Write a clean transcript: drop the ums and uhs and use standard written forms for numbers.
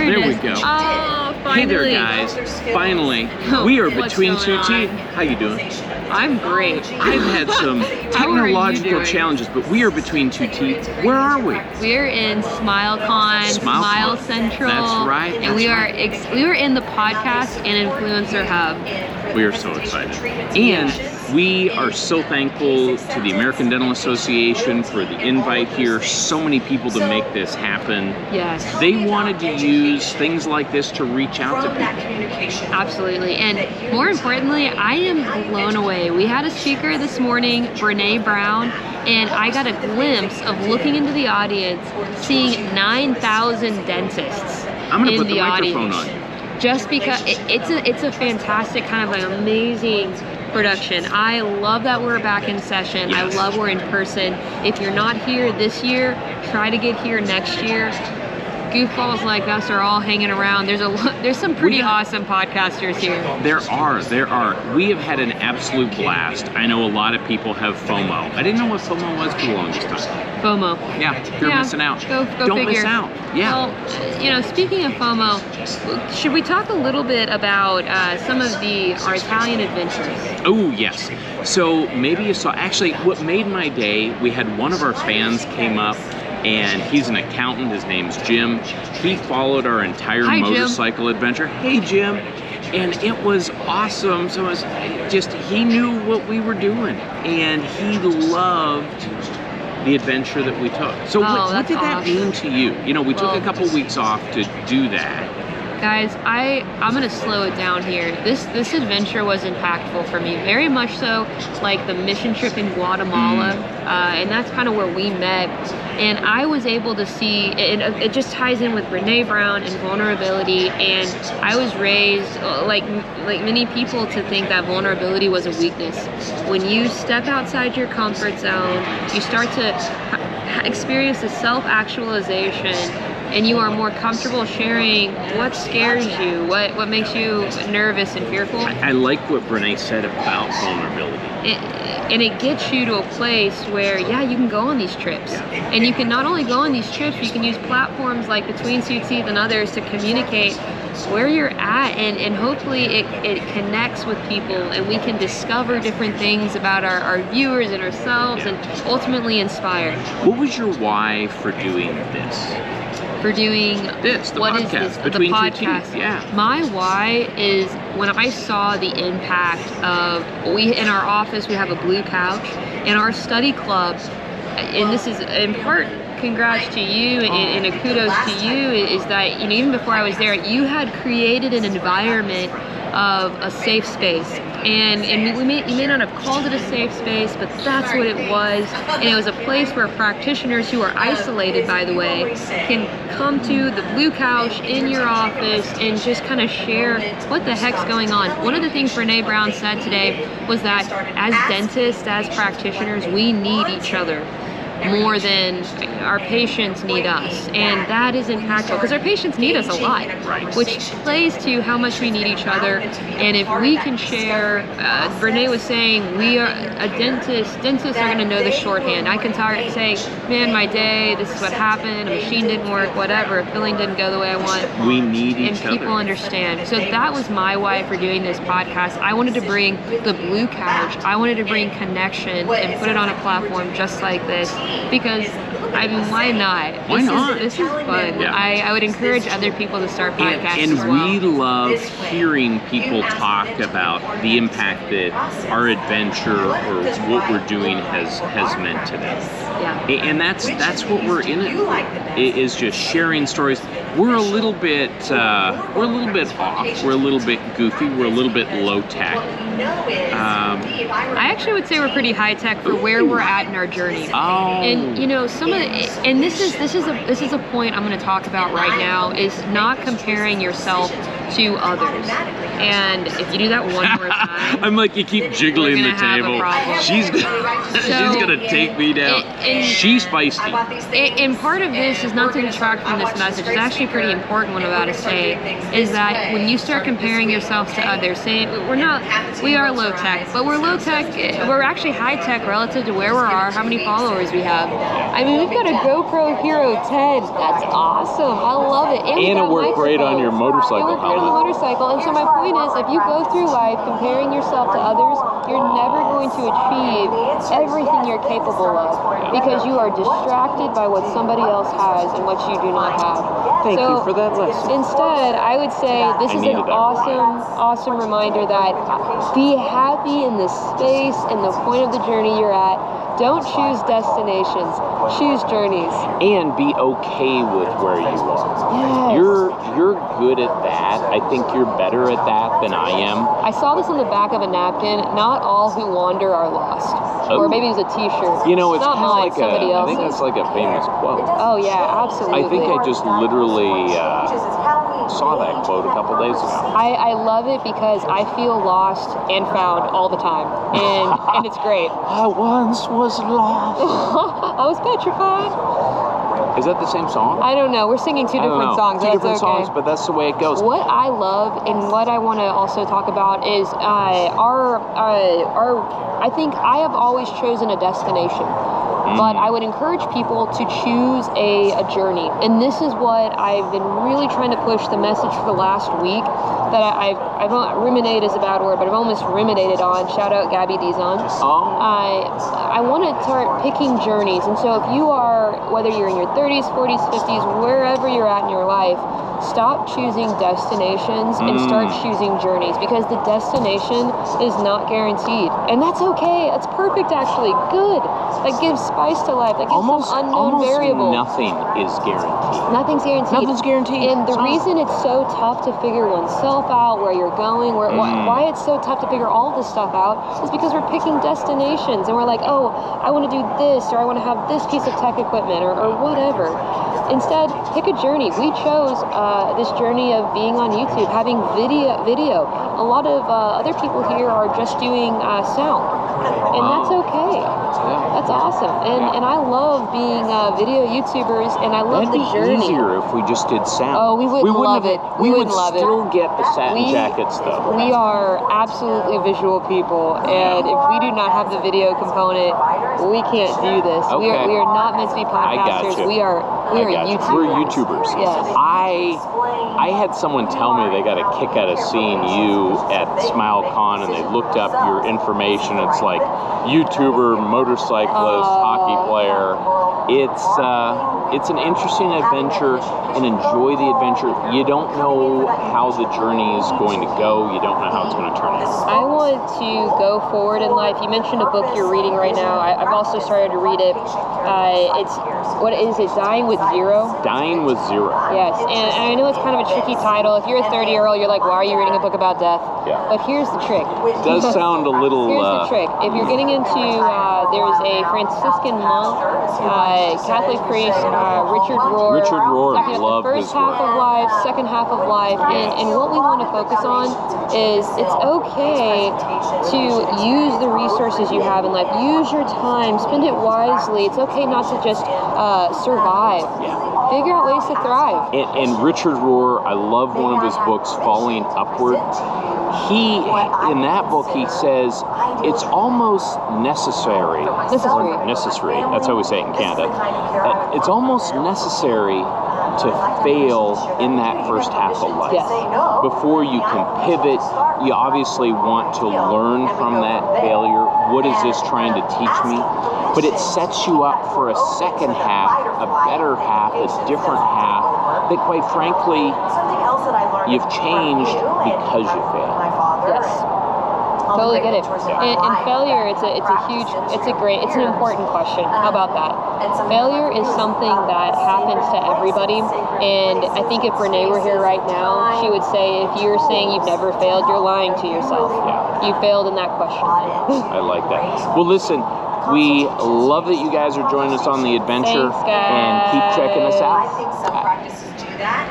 There we goodness. go. Oh, finally. Hey there, guys. Finally, we are What's between going two teeth. on? How you doing? I'm great. I've had some How are you technological doing? challenges, but we are between two teeth. Where are we? We're in SmileCon, Smile SmileCon. Central. That's right, And that's we are right. we are in the podcast and influencer hub. We are so excited. And we are so thankful to the American Dental Association for the invite here. So many people to make this happen. Yes. They wanted to use things like this to reach out to people. Absolutely. And more importantly, I am blown away. We had a speaker this morning, Brene Brown, and I got a glimpse of looking into the audience, seeing 9,000 dentists I'm going to in put the microphone audience. on. Just because it's a fantastic kind of like amazing production. I love that we're back in session. Yes. I love we're in person. If you're not here this year, try to get here next year. Goofballs like us are all hanging around. There's some pretty awesome podcasters here. There are. We have had an absolute blast. I know a lot of people have FOMO. I didn't know what FOMO was for the longest time. FOMO. Yeah, you're missing out. Go Don't figure. miss out. Yeah. Well, speaking of FOMO, should we talk a little bit about some of our Italian adventures? Oh, yes. So maybe you saw, actually, what made my day, we had one of our fans came up, and he's an accountant. His name's Jim. He followed our entire motorcycle adventure. Hey, Jim. And it was awesome. So it was just, he knew what we were doing, and he loved the adventure that we took. So what did that mean to you? You know, we took a couple weeks off to do that. Guys, I'm gonna slow it down here. This adventure was impactful for me, very much so like the mission trip in Guatemala, and that's kind of where we met. And I was able to see, it just ties in with Brene Brown and vulnerability. And I was raised, like many people, to think that vulnerability was a weakness. When you step outside your comfort zone, you start to experience the self-actualization, and you are more comfortable sharing what scares you, what makes you nervous and fearful. I like what Brene said about vulnerability. And it gets you to a place where, you can go on these trips. And you can not only go on these trips, you can use platforms like Between Two Teeth and others to communicate where you're at, and hopefully it connects with people, and we can discover different things about our viewers and ourselves, and ultimately inspire. What was your why for doing this? For doing this, the what podcast, is this? Between the Two podcast. Teeth, yeah. My why is when I saw the impact of, in our office we have a blue couch, in our study club, and this is in part congrats to you and a kudos to you, is that even before I was there, you had created an environment of a safe space. And you may not have called it a safe space, but that's what it was. And it was a place where practitioners who are isolated, by the way, can come to the blue couch in your office and just kind of share what the heck's going on. One of the things Brene Brown said today was that as dentists, as practitioners, we need each other more than our patients need us, and that is impactful because our patients need us a lot, which plays to how much we need each other. And if we can share, Brene was saying, we are a dentists are going to know the shorthand. I can say, man, my day, this is what happened, a machine didn't work, whatever, a filling didn't go the way I want. We need each other. And people understand. So that was my why for doing this podcast. I wanted to bring the blue couch. I wanted to bring connection and put it on a platform just like this. Because, why not? Why not? This is fun. Yeah. I would encourage other people to start podcasts and as well. we love hearing people talk about the impact that our adventure or what we're doing has meant to them. Yeah. And that's what we're in it for, is just sharing stories. We're a little bit off. We're a little bit goofy. We're a little bit low tech. I actually would say we're pretty high tech for where we're at in our journey. Oh. And some of the, and this is a point I'm going to talk about right now, is not comparing yourself to others. And if you do that one more time, I'm like, you keep jiggling the we're gonna have a table. problem. She's gonna take me down. She's feisty. And part of this is not to detract from this message. It's actually pretty important what I'm about to say. Is that when you start comparing yourself to others, saying we are low tech, but we're low tech. We're actually high tech relative to where we are, how many followers we have. I mean, we've got a GoPro Hero 10. That's awesome. I love it. And it worked great on your motorcycle. It worked great on the motorcycle. And so my point is, if you go through life comparing yourself to others, you're never going to achieve everything you're capable of because you are distracted by what somebody else has and what you do not have. Thank you for that lesson. Instead, I would say this is an awesome reminder that be happy in the space and the point of the journey you're at. Don't choose destinations, choose journeys. And be okay with where you are. Yes. You're good at that. I think you're better at that than I am. I saw this on the back of a napkin. Not all who wander are lost. Oh. Or maybe it was a t-shirt. You know, it's not kind of mine, like somebody I else's. think that's like a famous quote. Oh yeah, absolutely. I think I just literally saw that quote a couple days ago. I love it because I feel lost and found all the time. And it's great. I once was lost. I was petrified. Is that the same song? I don't know. We're singing two different songs. Two different songs, but that's the way it goes. What I love and what I want to also talk about is our. I think I have always chosen a destination. But I would encourage people to choose a journey. And this is what I've been really trying to push the message for the last week that I've ruminate is a bad word, but I've almost ruminated on. Shout out Gabby Dizon. I want to start picking journeys. And so if you are, whether you're in your 30s, 40s, 50s, wherever you're at in your life, stop choosing destinations and start choosing journeys because the destination is not guaranteed. And that's okay. That's perfect, actually. Good. That gives spice to life. That gives some unknown variable. Nothing is guaranteed. Nothing's guaranteed. Nothing's guaranteed. And the reason it's so tough to figure oneself out, where you're going, why it's so tough to figure all this stuff out is because we're picking destinations and we're like, oh, I want to do this, or I want to have this piece of tech equipment, or whatever. Instead, pick a journey. We chose this journey of being on YouTube, having video. A lot of other people here are just doing sound, and that's okay. That's awesome. And I love being video YouTubers, and I love the journey. It'd be easier if we just did sound. Oh, we wouldn't love it. We would still get the satin jackets, though. We are absolutely visual people, and if we do not have the video component, we can't do this. Okay. We are not meant to be podcasters. We are YouTubers. We're YouTubers. Yes. I had someone tell me they got a kick out of seeing you at SmileCon, and they looked up your information. It's like YouTuber, motorcyclist, hockey player. It's an interesting adventure, and enjoy the adventure. You don't know how the journey is going to go. You don't know how it's going to turn out. I want to go forward in life. You mentioned a book you're reading right now. I've also started to read it. What is it? Dying with Zero? Dying with Zero. Yes, and I know it's kind of a tricky title. If you're a 30-year-old, you're like, why are you reading a book about death? Yeah. But here's the trick. It does sound a little... Here's the trick. If you're getting into, there's a Franciscan monk, Catholic priest, Richard Rohr. Richard Rohr, talking about the first half of life, second half of life, and what we want to focus on is it's okay to use the resources you have in life. Use your time, spend it wisely. It's okay not to just survive. Figure out ways to thrive. And Richard Rohr, I love one of his books, Falling Upward. In that book, he says it's almost necessary. Necessary. That's how we say it in Canada. It's almost necessary to fail in that first half of life. Yes. Before you can pivot, you obviously want to learn from that failure. What is this trying to teach me? But it sets you up for a second half, a better half, a different half that, quite frankly, you've changed because you failed. Yes. Totally get it. And failure, it's an important question. How about that? Failure is something that happens to everybody. And I think if Renee were here right now, she would say, if you're saying you've never failed, you're lying to yourself. Yeah. You failed in that question. I like that. Well, listen, we love that you guys are joining us on the adventure. Thanks, guys. And keep checking us out. I think some practices do that.